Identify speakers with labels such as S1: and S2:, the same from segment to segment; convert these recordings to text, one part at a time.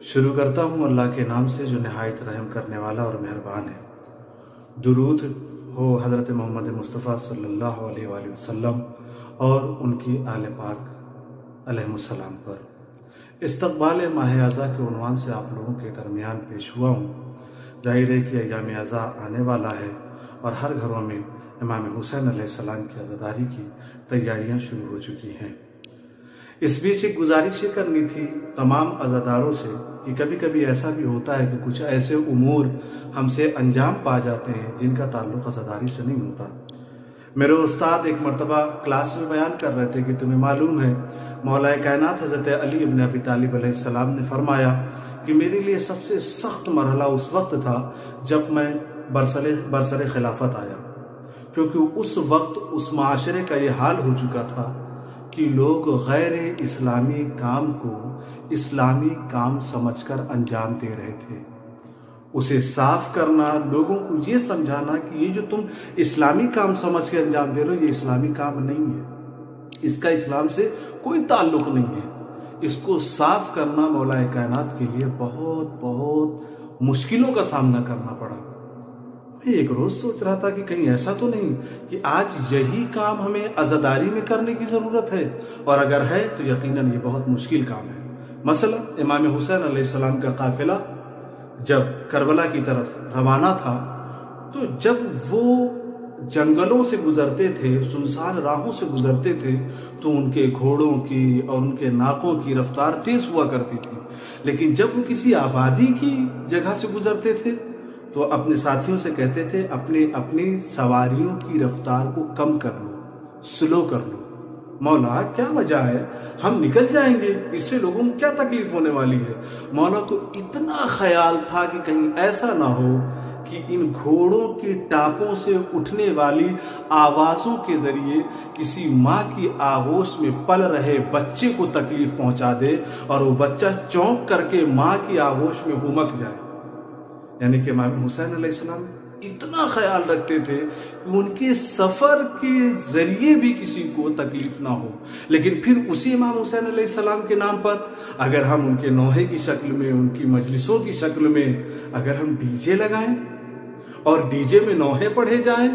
S1: شروع کرتا ہوں اللہ کے نام سے جو نہایت رحم کرنے والا اور مہربان ہے۔ درود ہو حضرت محمد مصطفیٰ صلی اللہ علیہ وآلہ وسلم اور ان کی آل پاک علیہ السلام پر۔ استقبال ماہ اعضا کے عنوان سے آپ لوگوں کے درمیان پیش ہوا ہوں۔ ظاہر ہے کہ ایام اعضا آنے والا ہے اور ہر گھروں میں امام حسین علیہ السلام کی عزاداری کی تیاریاں شروع ہو چکی ہیں۔ اس بیچ ایک گزارش یہ کرنی تھی تمام عزاداروں سے کہ کبھی کبھی ایسا بھی ہوتا ہے کہ کچھ ایسے امور ہم سے انجام پا جاتے ہیں جن کا تعلق عزاداری سے نہیں ہوتا۔ میرے استاد ایک مرتبہ کلاس میں بیان کر رہے تھے کہ تمہیں معلوم ہے مولا کائنات حضرت علی ابن ابی طالب علیہ السلام نے فرمایا کہ میرے لیے سب سے سخت مرحلہ اس وقت تھا جب میں برسر خلافت آیا، کیونکہ اس وقت اس معاشرے کا یہ حال ہو چکا تھا کہ لوگ غیر اسلامی کام کو اسلامی کام سمجھ کر انجام دے رہے تھے۔ اسے صاف کرنا، لوگوں کو یہ سمجھانا کہ یہ جو تم اسلامی کام سمجھ کے انجام دے رہے ہو یہ اسلامی کام نہیں ہے، اس کا اسلام سے کوئی تعلق نہیں ہے، اس کو صاف کرنا مولا کائنات کے لیے بہت بہت مشکلوں کا سامنا کرنا پڑا۔ میں ایک روز سوچ رہا تھا کہ کہیں ایسا تو نہیں کہ آج یہی کام ہمیں عزاداری میں کرنے کی ضرورت ہے، اور اگر ہے تو یقیناً یہ بہت مشکل کام ہے۔ مثلا امام حسین علیہ السلام کا قافلہ جب کربلا کی طرف روانہ تھا تو جب وہ جنگلوں سے گزرتے تھے، سنسان راہوں سے گزرتے تھے تو ان کے گھوڑوں کی اور ان کے ناقوں کی رفتار تیز ہوا کرتی تھی، لیکن جب وہ کسی آبادی کی جگہ سے گزرتے تھے تو اپنے ساتھیوں سے کہتے تھے اپنی سواریوں کی رفتار کو کم کر لو، سلو کر لو۔ مولا کیا وجہ ہے، ہم نکل جائیں گے، اس سے لوگوں کو کیا تکلیف ہونے والی ہے۔ مولا کو اتنا خیال تھا کہ کہیں ایسا نہ ہو کہ ان گھوڑوں کے ٹاپوں سے اٹھنے والی آوازوں کے ذریعے کسی ماں کی آغوش میں پل رہے بچے کو تکلیف پہنچا دے اور وہ بچہ چونک کر کے ماں کی آغوش میں ہمک جائے۔ یعنی کہ امام حسین علیہ السلام اتنا خیال رکھتے تھے کہ ان کے سفر کے ذریعے بھی کسی کو تکلیف نہ ہو، لیکن پھر اسی امام حسین علیہ السلام کے نام پر اگر ہم ان کے نوحے کی شکل میں، ان کی مجلسوں کی شکل میں اگر ہم ڈی جے لگائیں اور ڈی جے میں نوحے پڑھے جائیں،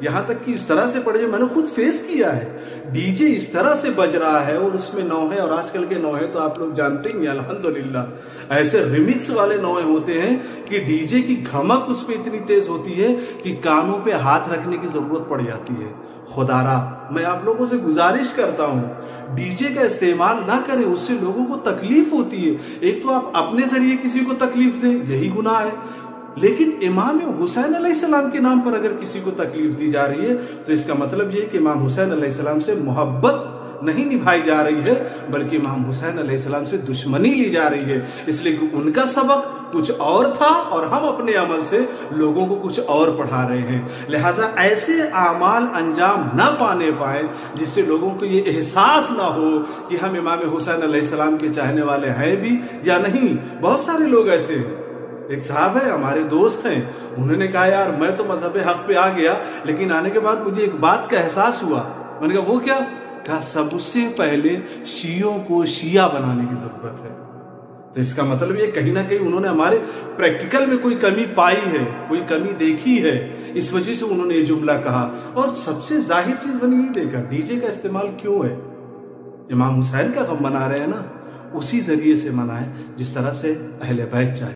S1: یہاں تک کہ اس طرح سے پڑھے جائیں، میں نے خود فیس کیا ہے، ڈی جے اس طرح سے بج رہا ہے اور اس میں نوحے، اور آج کل کے نوحے تو آپ لوگ جانتے ہی ہیں الحمدللہ ایسے ریمکس والے نوحے ہوتے ہیں کہ ڈی جے کی گھمک اس پہ اتنی تیز ہوتی ہے کہ کانوں پہ ہاتھ رکھنے کی ضرورت پڑ جاتی ہے۔ خدارا میں آپ لوگوں سے گزارش کرتا ہوں ڈی جے کا استعمال نہ کریں، اس سے لوگوں کو تکلیف ہوتی ہے۔ ایک تو آپ اپنے ذریعے کسی کو تکلیف دیں، یہی گناہ ہے، لیکن امام حسین علیہ السلام کے نام پر اگر کسی کو تکلیف دی جا رہی ہے تو اس کا مطلب یہ ہے کہ امام حسین علیہ السلام سے محبت نہیں نبھائی جا رہی ہے بلکہ امام حسین علیہ السلام سے دشمنی لی جا رہی ہے، اس لیے کہ ان کا سبق کچھ اور تھا اور ہم اپنے عمل سے لوگوں کو کچھ اور پڑھا رہے ہیں۔ لہٰذا ایسے اعمال انجام نہ پانے پائیں جس سے لوگوں کو یہ احساس نہ ہو کہ ہم امام حسین علیہ السلام کے چاہنے والے ہیں بھی یا نہیں۔ بہت سارے لوگ ایسے ہیں، ایک صاحب ہے ہمارے دوست ہیں، انہوں نے کہا یار میں تو مذہب حق پہ آ گیا لیکن آنے کے بعد مجھے ایک بات کا احساس ہوا۔ میں نے کہا وہ کیا؟ کہا سب سے پہلے شیعوں کو شیعہ بنانے کی ضرورت ہے۔ تو اس کا مطلب یہ کہیں نہ کہیں انہوں نے ہمارے پریکٹیکل میں کوئی کمی پائی ہے، کوئی کمی دیکھی ہے، اس وجہ سے انہوں نے یہ جملہ کہا۔ اور سب سے ظاہر چیز میں نے یہ دیکھا ڈی جے کا استعمال کیوں ہے؟ امام حسین کا غم منا رہے ہیں نا، اسی ذریعے سے منائیں جس طرح سے اہل بیت چاہے۔